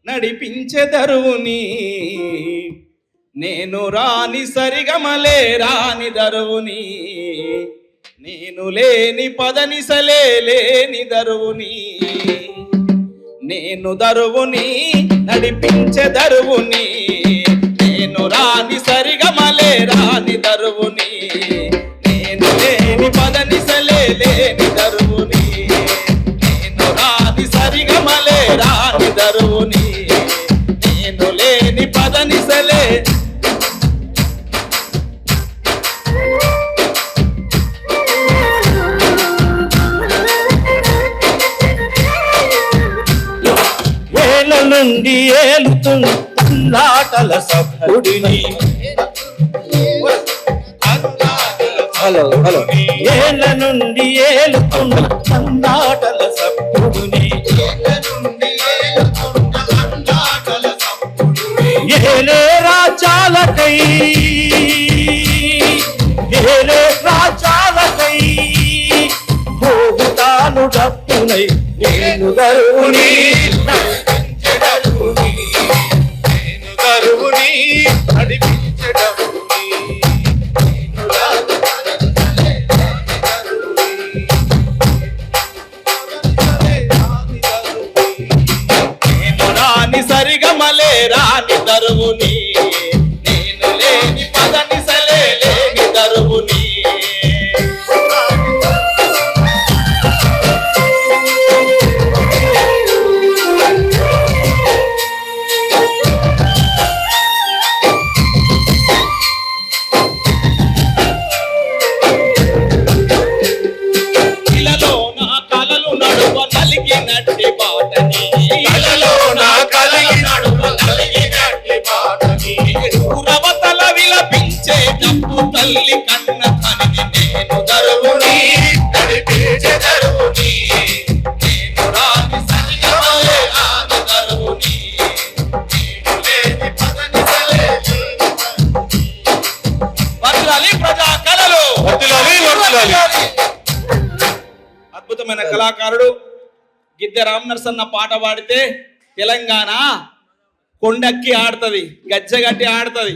నడిపించెదరువుని నేను రాని సరిగమలే రాని దరువుని నేను లేని పదనిసలే లేని దరువుని నేను దరువుని నడిపించెదరువుని నేను రాని సరిగమలే రాని దరువుని నేను లేని పదనిసలే లేని దరువుని నేను రాని సరిగమలే రాని దరువుని నేను లేని పదనిసలే ఏళ్ళ నుండి ఏలుతున్నటల సభ్యుడిని హలో హలో ఏళ్ళ నుండి ఏలుతున్నటల సభ్యుడిని ఏలే రాజాలకై ఏలే రాజాలకై భోగుతాను డప్పునై నేను గరువుని నడిపించడముని నేను రాని సరిగమలే రాని దరువుని నేను లేని పదనిసలే లేని దరువుని నలిగినట్టి బాటని ఇలలో నా కలిగి నడుమ నలిగినట్టి బాటని రవతల విలపించే డప్పు తల్లి కన్న కనిది నేను దరువుని నడిపించెదరువుని నేను రాని సరిగమలే రాని దరువుని నేను లేని పదనిసలే వర్ధిల్లాలి ప్రజా కళలు వర్ధిల్లాలి అద్భుతమైన కళాకారుడు గిద్దె రామనరసన్న పాట పాడితే తెలంగాణ కొండెక్కి ఆడుతుంది, గజ్జగట్టి ఆడుతుంది.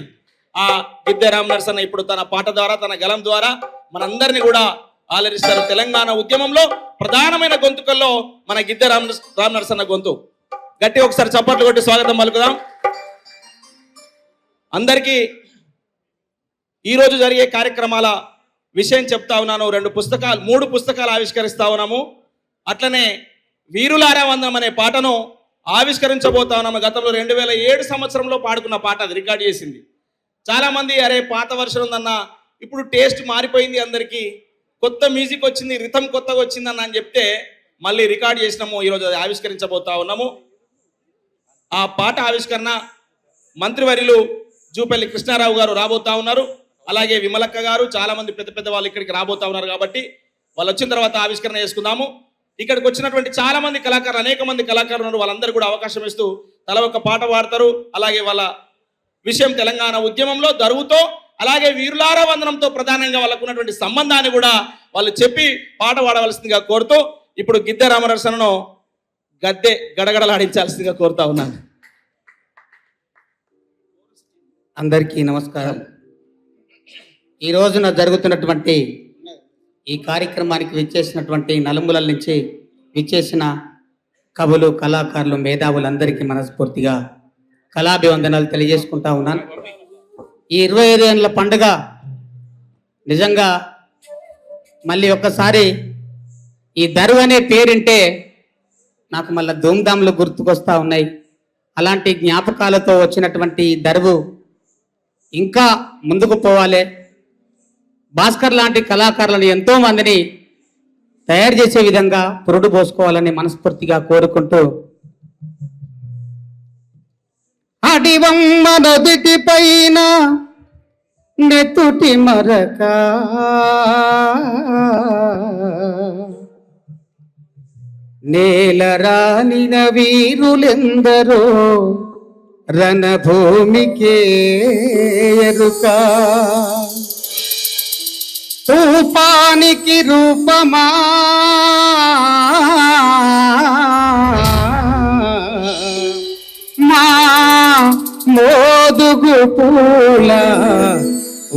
ఆ గిద్దె రామనరసన్న ఇప్పుడు తన పాట ద్వారా తన గలం ద్వారా మనందరినీ కూడా ఆలరిస్తారు. తెలంగాణ ఉద్యమంలో ప్రధానమైన గొంతుకల్లో మన గిద్దె రామనరసన్న గొంతు. గట్టి ఒకసారి చప్పట్లు కొట్టి స్వాగతం పలుకుదాం. అందరికీ ఈరోజు జరిగే కార్యక్రమాల విషయం చెప్తా ఉన్నాను. 3 పుస్తకాలు ఆవిష్కరిస్తా ఉన్నాము. అట్లనే వీరులారా వందనం అనే పాటను ఆవిష్కరించబోతా ఉన్నాము. గతంలో 2007 సంవత్సరంలో పాడుకున్న పాట, అది రికార్డ్ చేసింది. చాలామంది అరే పాత వర్షన్ ఉందన్న, ఇప్పుడు టేస్ట్ మారిపోయింది, అందరికీ కొత్త మ్యూజిక్ వచ్చింది, రిథం కొత్తగా వచ్చిందన్న అని చెప్తే మళ్ళీ రికార్డ్ చేసినాము. ఈరోజు అది ఆవిష్కరించబోతా ఉన్నాము. ఆ పాట ఆవిష్కరణ మంత్రివర్యులు జూపల్లి కృష్ణారావు గారు రాబోతా ఉన్నారు. అలాగే విమలక్క గారు, చాలామంది పెద్ద పెద్ద వాళ్ళు ఇక్కడికి రాబోతా ఉన్నారు. కాబట్టి వాళ్ళు వచ్చిన తర్వాత ఆవిష్కరణ చేసుకుందాము. ఇక్కడికి వచ్చినటువంటి చాలా మంది కళాకారులు, అనేక మంది కళాకారులు ఉన్నారు. వాళ్ళందరూ కూడా అవకాశం ఇస్తూ తల ఒక పాట పాడతారు. అలాగే వాళ్ళ విషయం తెలంగాణ ఉద్యమంలో దరువుతో, అలాగే వీరులారా వందనంతో ప్రధానంగా వాళ్ళకు ఉన్నటువంటి సంబంధాన్ని కూడా వాళ్ళు చెప్పి పాట పాడవలసిందిగా కోరుతూ ఇప్పుడు గిద్దె రామనరసన్నను గద్దె గడగడలాడించాల్సిందిగా కోరుతా ఉన్నాను. అందరికీ నమస్కారం. ఈ రోజున జరుగుతున్నటువంటి ఈ కార్యక్రమానికి విచ్చేసినటువంటి నలుమూలల నుంచి విచ్చేసిన కవులు, కళాకారులు, మేధావులందరికీ మనస్ఫూర్తిగా కళాభివందనాలు తెలియజేసుకుంటా ఉన్నాను. ఈ 25 ఏళ్ళ పండుగ నిజంగా మళ్ళీ ఒక్కసారి ఈ దరువు అనే పేరింటే నాకు మళ్ళీ ధూమ్ధాములు గుర్తుకొస్తా ఉన్నాయి. అలాంటి జ్ఞాపకాలతో వచ్చినటువంటి ఈ దరువు ఇంకా ముందుకు పోవాలి. భాస్కర్ లాంటి కళాకారులను ఎంతో మందిని తయారు చేసే విధంగా పురుడు పోసుకోవాలని మనస్ఫూర్తిగా కోరుకుంటూ, అడివమ్మ నదుటి పైన నెత్తుటి మరక నేల రానిన వీరులెందరో రణభూమికే ఎరుక రూపానికి రూపమా మోదుగు పూల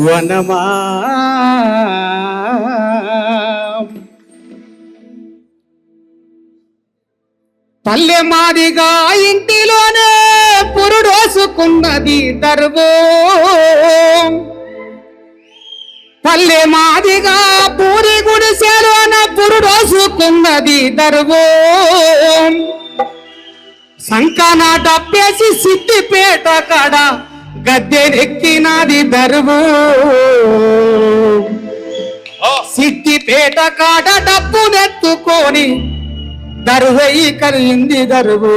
వనమా పల్లె మాదిగా ఇంటిలోనే పురుడోసుకున్నది దర్వో పల్లె మాదిగా పూరి గుడిసెలోన పురుడోసుకున్నది దర్వో సంకన డబ్బేసి సిద్దిపేట కాడ గద్దెనెక్కినది దర్వో సిద్దిపేట కాడ డబ్బునెత్తుకొని దరువై కలిగింది దరువు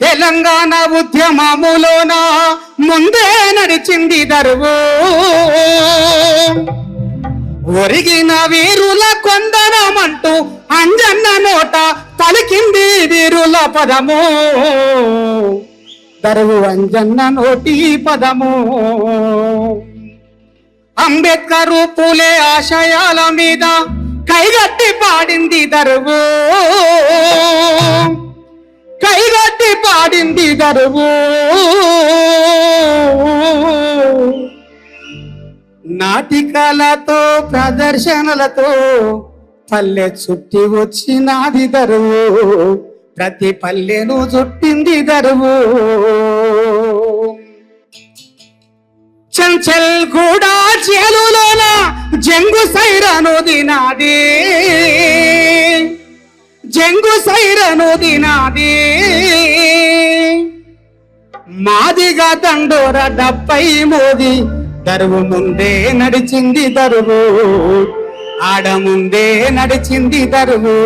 తెలంగాణ ఉద్యమములోన ముందే నడిచింది దరువు ఒరిగిన వీరుల కొందనమంటూ అంజన్న నోట పలికింది వీరుల పదము దరువు అంజన్న నోటి పదము అంబేద్కర్ పూలే ఆశయాల మీద కైగట్టి పాడింది దరువు కైగట్టి పాడింది దరువు నాటికలతో ప్రదర్శనలతో పల్లె చుట్టి వచ్చినది దరువు ప్రతి పల్లెను చుట్టింది దరువు చంచల్ కూడా చేలులోన జంగు సైరను దినాది జంగు సైరను దినాది మాదిగా దండోర డబ్బై మోది దరువు ముందే నడిచింది దరువు ఆడ ముందే నడిచింది దరువు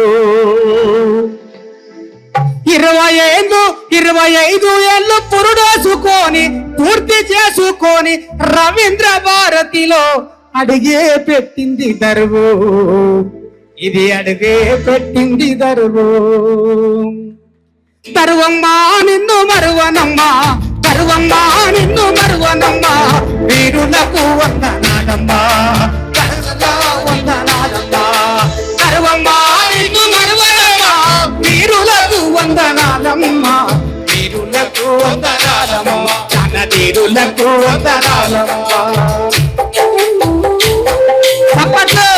25 ఏళ్ళు పురుడోసుకొని పూర్తి చేసుకొని రవీంద్ర భారతిలో అడిగే పెట్టింది దరువు ఇది అడిగే పెట్టింది దరువు దరువమ్మా నిన్ను మరువనమ్మా దరువమ్మా నిన్ను మరువనమ్మా వీరులకు వందనాలమ్మా వందనాలమ్మా దరువమ్మా నిన్ను మరువనమ్మా వీరులకు వందనాలమ్మా వీరులకు వందనాలమ్మా వీరులకు వందనాలమ్మా తప్పట్లు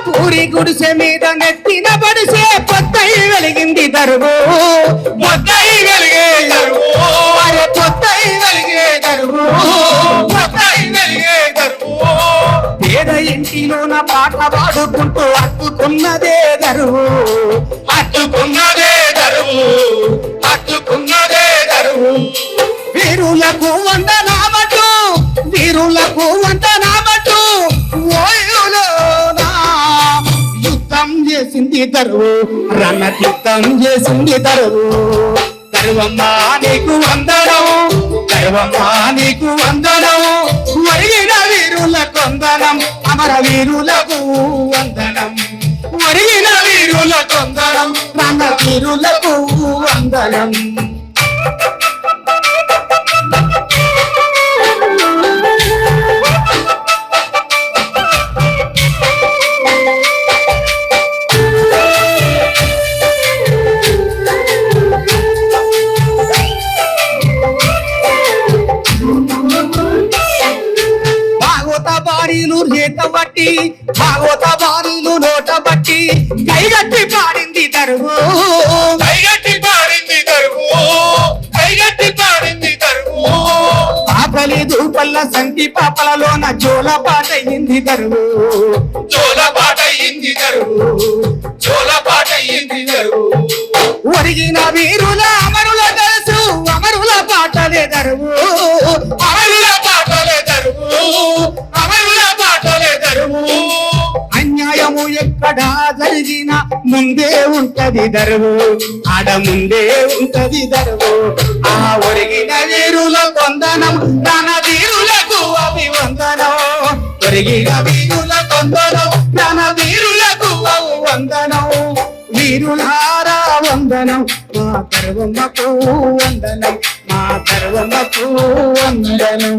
పూరి గుడిసె మీద నెత్తిన పడిసే పొద్దై వెలిగింది దరువు పొద్దై వెలిగే దరువు అరే పొద్దై వెలిగే దరువు పొద్దై వెలిగే దరువు పేద ఇంటిలోన పాట పాడుకుంటూ అట్టుకున్నదే దరువు అట్టుకున్నదే దరువు అట్టుకున్నదే దరువు వీరులకు వందనామటు వీరులకు వందనామటు యుద్ధం చేసింది దరువు రణయుద్ధం చేసింది దరువు దరువమ్మా నీకు వందనం దరువమ్మా నీకు వందనం ఒరిగిన వీరులకు వందనం అమర వీరులకు వందనం ఒరిగిన వీరులకు వందనం రణ వీరులకు వందనం భాగవత బారీలు నోట బట్టి కైగట్టి పాడింది దరువు కైగట్టి పాడింది దరువు కైగట్టి పాడింది దరువు ఆకలి దూపల్ల సంటి పాపలలోన జోల పాట అయింది దరువు జోల పాట అయింది దరువు జోల పాట అయింది దరువు ఒరిగిన వీరుల అమరుల తెలుసు అమరుల పాటలే దరువు అమరుల పాటలే దరువు అమరుల పాటలే దరువు అన్యాయము ఎక్కడా జరిగిన ముందే ఉంటది దరువు ఆడ ముందే ఉంటది దరువు ఆ ఒరిగిన వీరుల కొందనం రణధీరులకు అభివందనం ఒరిగిన వీరుల కొందనం రణధీరులకు అభివందనం వీరులారా వందనం మా కరువమ్మకు వందనం మా కరువమ్మకు వందనం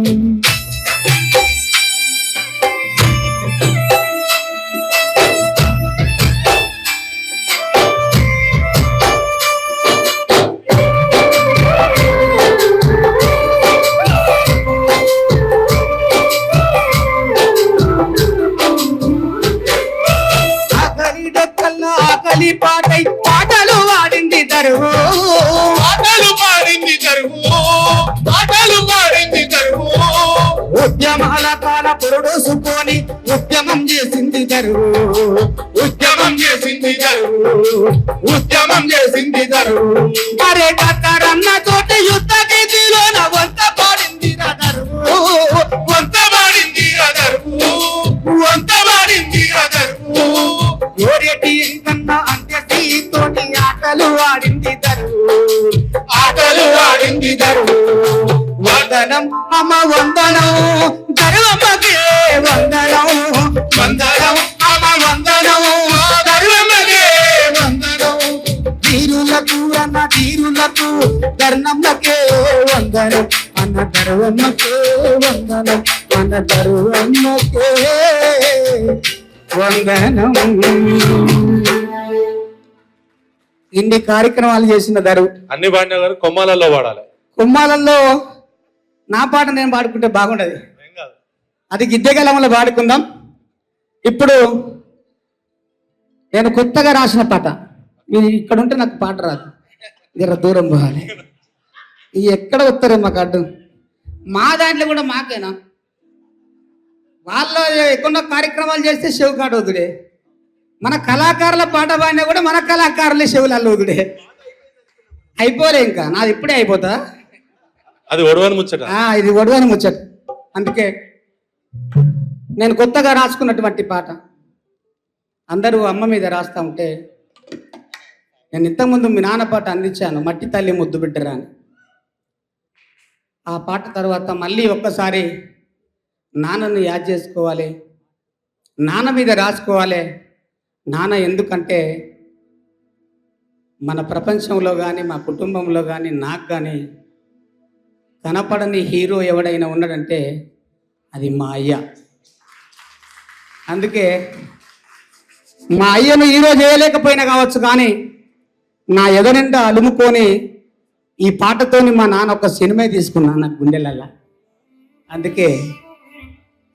ఆకలి పాటై పాటలు వాడింది దరువు పాటలు పాడింది దరువు పాటలు పాడింది దరువు ఉద్యమాల కాల పొరడోసుకొని ఉద్యమం చేసింది దరువు ఉద్యమం చేసింది దరువు ఉద్యమం చేసింది దరువు అరే కక్కరన్న తోటి యుద్ధ గీతిలోన వంత పాడింది దరువు వంత పాడింది దరువు వంత పాడింది దరువు ఓరేటి కన్నా అంత్యసి తోటి ఆటలు ఆడింది దరువు ఆటలు ఆడింది దరువు వందనం అమ్మ వందనం దరువమ్మకే వందనం వందనం అమ్మ వందనం దరువమ్మకే వందనం తీరులకు అన్న తీరులకు ధర్మమ్మకే వందనం అన్న దరువమ్మకే వందనం అన్న దరువమ్మకే వందనం ఇన్ని కార్యక్రమాలు చేసిన దరువు అన్ని పాడినా గారు కొమ్మాలలో పాడాలి కుమ్మాలలో నా పాట నేను పాడుకుంటే బాగుండదు ఏం కాదు అది గిద్దెగలంలో పాడుకుందాం ఇప్పుడు నేను కొత్తగా రాసిన పాట మీరు ఇక్కడ ఉంటే నాకు పాట రాదు జర దూరం పోవాలి ఇవి ఎక్కడ వస్తారే మాకు అడ్డు మా దాంట్లో కూడా మాకేనా వాళ్ళు ఎక్కడో కార్యక్రమాలు చేస్తే చెవు కాడవుతుడే మన కళాకారుల పాట పాడినా కూడా మన కళాకారులే చెవులు అల్లవుతుడే అయిపోలే ఇంకా నాది ఇప్పుడే అయిపోతా అది ఒడవని ముచ్చట ఇది ఒడవని ముచ్చట అందుకే నేను కొత్తగా రాసుకున్నటువంటి పాట అందరూ అమ్మ మీద రాస్తా ఉంటే నేను ఇంతకుముందు మీ నాన్న పాట అందించాను మట్టి తల్లి ముద్దు బిడ్డరా అని ఆ పాట తర్వాత మళ్ళీ ఒక్కసారి నాన్నను యాద్ చేసుకోవాలి నాన్న మీద రాసుకోవాలి నాన్న ఎందుకంటే మన ప్రపంచంలో కానీ మా కుటుంబంలో కానీ నాకు కానీ కనపడని హీరో ఎవడైనా ఉన్నాడంటే అది మా అయ్య అందుకే మా అయ్యను హీరో చేయలేకపోయినా కావచ్చు కానీ నా ఎదనిండా అలుముకొని ఈ పాటతోని మా నాన్న ఒక సినిమా తీసుకున్నాను నాకు గుండెలల్లా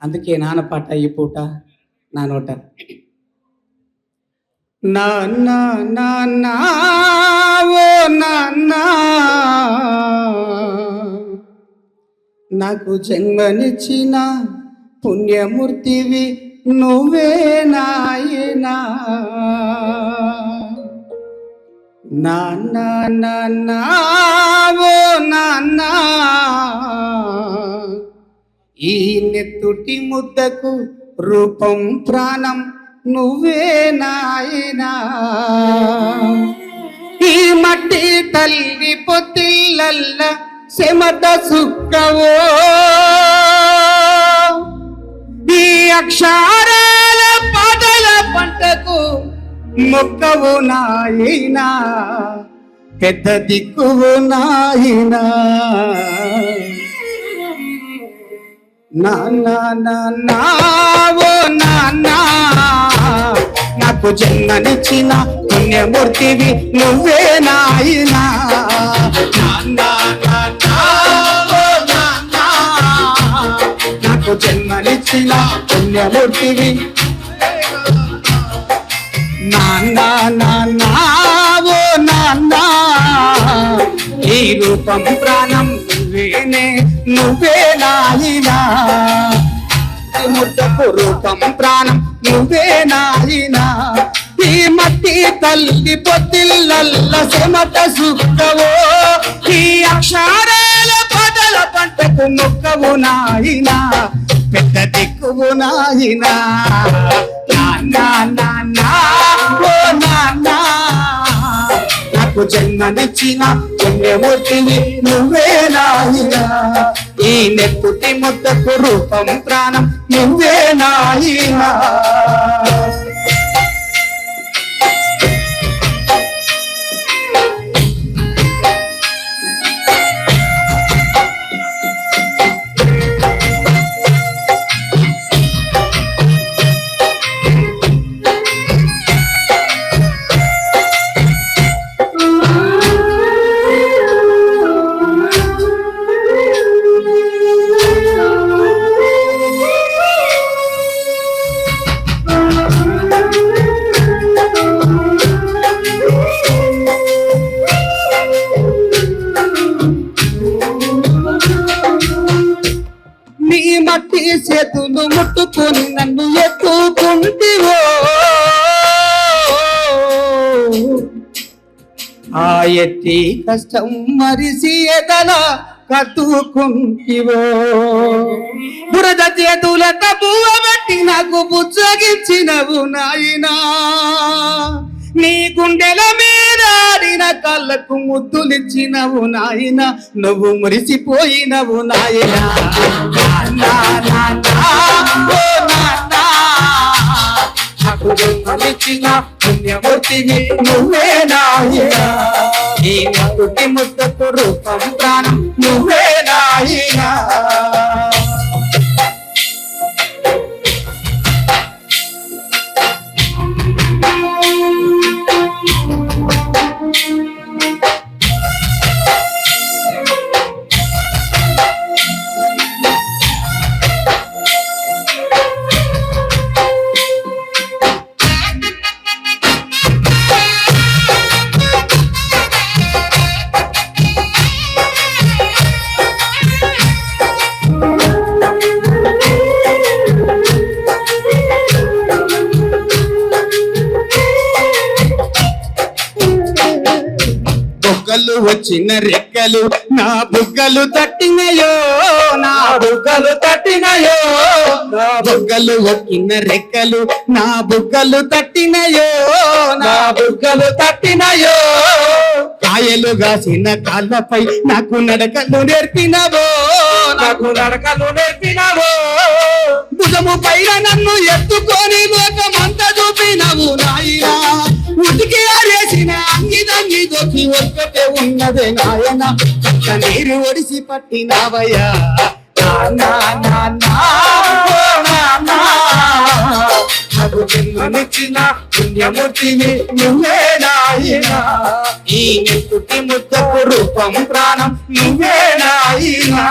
అందుకే నాన్న పాట ఈ పూట నా నోట నాన్న నాన్న ఓ నాన్న నాకు జన్మనిచ్చిన పుణ్యమూర్తివి నువ్వే నాయనా నాన్న నాన్న ఓ నాన్న ఈ నెత్తుటి ముద్దకు రూపం ప్రాణం నువ్వే నాయనా ఈ మట్టి తల్లి పొత్తిళ్ళల్ల చెమట సుక్కవో ఈ అక్షరాల పాటల పంటకు మొక్కవు నాయనా పెద్ద దిక్కువు నాయనా నాన్న నాన్న ఓ నాన్న నాకు జన్మనిచ్చిన పుణ్యమూర్తివి నువ్వే నాయనా నాన్న నాన్న ఓ నాన్న నాకు జన్మనిచ్చిన పుణ్యమూర్తివి నాన్న నాన్న ఓ నాన్న ఈ రూపం ప్రాణం నువ్వే నాయనా ముద్దకు రూపం ప్రాణం నువ్వే నాయనా ఈ మట్టి తల్లి పొత్తిళ్ళల్ల చెమట సుక్కవో ఈ అక్షరాల పదల పంటకు మొక్కవు నాయనా పెద్ద దిక్కువు నాయనా నాన్న నాన్న ఓ నాన్న నాకు జన్మనిచ్చిన పుణ్యమూర్తివి నువ్వే నాయనా, ఈ నెత్తుటి ముద్దకు రూపం ప్రాణం నువ్వే నాయనా. నీ మట్టి చేతులు ముట్టుకొని నన్ను ఎత్తుకుంటివో, ఆ ఎత్తి కష్టం మరిసి ఎదల కట్టుకుంటివో, బురద చేతులత పువ్వ బట్టి నాకు బుజ్జగించినవు నాయనా, నీ గుండెల మీద ఆడిన కళ్ళకు ముద్దులిచ్చినవు నాయనా, నువ్వు మురిసిపోయినవు నాయనా. నాకు జన్మనిచ్చిన పుణ్యమూర్తివి నువ్వే నాయనా, ఈ మొదటి ముద్దకు రూపం ప్రాణం నువ్వే నాయనా. బుగ్గలు వచ్చిన రెక్కలు నా బుగ్గలు తట్టినయో, నా బుగ్గలు తట్టినయో, నా బుగ్గలు వచ్చిన రెక్కలు నా బుగ్గలు తట్టినయో, నా బుగ్గలు తట్టినయో, కాయలు గాసిన కాళ్ళపై నాకు నడకలు నేర్పినవో, నాకు నడకలు నేర్పినవో, భుజము పైన నన్ను ఎత్తుకొని లోకమంతా చూపినవు నాయనా, ఉతికి ఆరేసిన అంగిదంగి దొరికి ఒక్కటే ఉన్నదే నాయన, నీరు ఒడిసి పట్టినవయ్యా నాకు జన్మనిచ్చిన పుణ్యమూర్తివి నువ్వే నాయనా, ఈ నెత్తుటి ముద్దకు రూపం ప్రాణం నువ్వే నాయనా.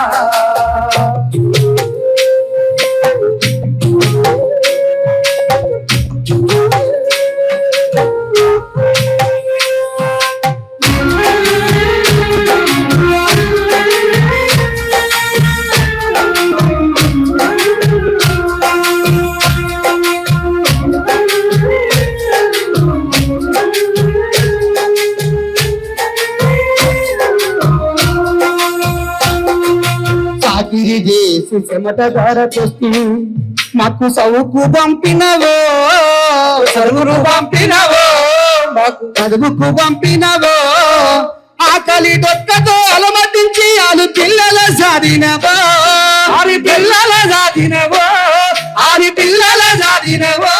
చాకిరి చేసి చెమట గారకొస్తూ మాకు సౌకు పంపినవో, సరువును పంపినవో, మాకు చదువుకు పంపినవో, ఆకలి దొక్కతో అలమటించి ఆలు పిల్లల సాధినవో, ఆరి పిల్లల సాధినవో, ఆరి పిల్లల సాధినవో,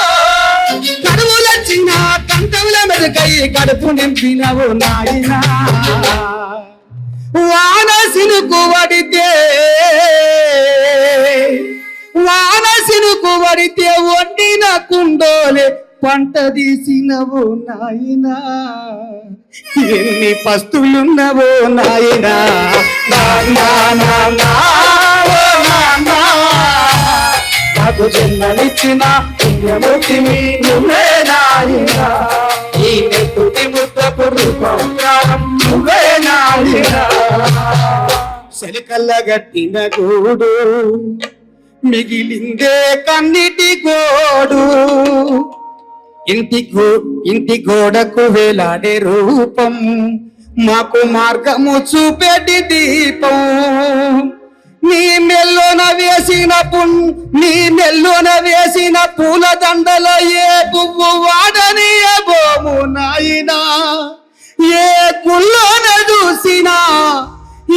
కడువులొచ్చిన కంటముల మెదకై కడుపు నింపినవు నాయనా, వాన సినుకు వడితే వాన సినుకు వడితే వండిన కుండోలే పంట తీసినవో నాయనా, ఎన్ని పస్తులున్నవో నాయనా, నాకు జన్మనిచ్చిన పుణ్యమూర్తివి నువ్వే నాయనా, ఈ నెత్తుటి ముద్దకు రూపం ప్రాణం నువ్వే నాయనా. సెలకల్ల గట్టిన గూడు మిగిలిందే కన్నిటి గోడు, ఇంటి గోడకు వేలాడే రూపం మాకు మార్గము చూపెట్టి దీపం, నీ మెల్లోన వేసిన పూల దండలో ఏ పువ్వు వాడని బోము నాయనా, ఏ గుల్లోన చూసినా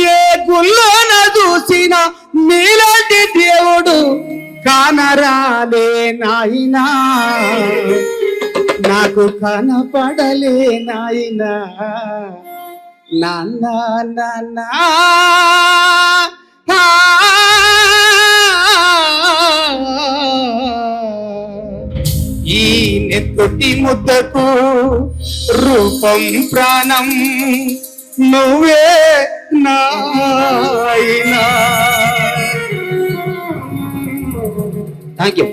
ఏ గుల్లోన చూసినా నీలాంటి దేవుడు కానరాలే నాయనా నాకు కనపడలే నాయనా నాన్న నాన్న ఈ నెత్తుటి ముద్దకు రూపం ప్రాణం నువ్వే నాయనా. Thank you.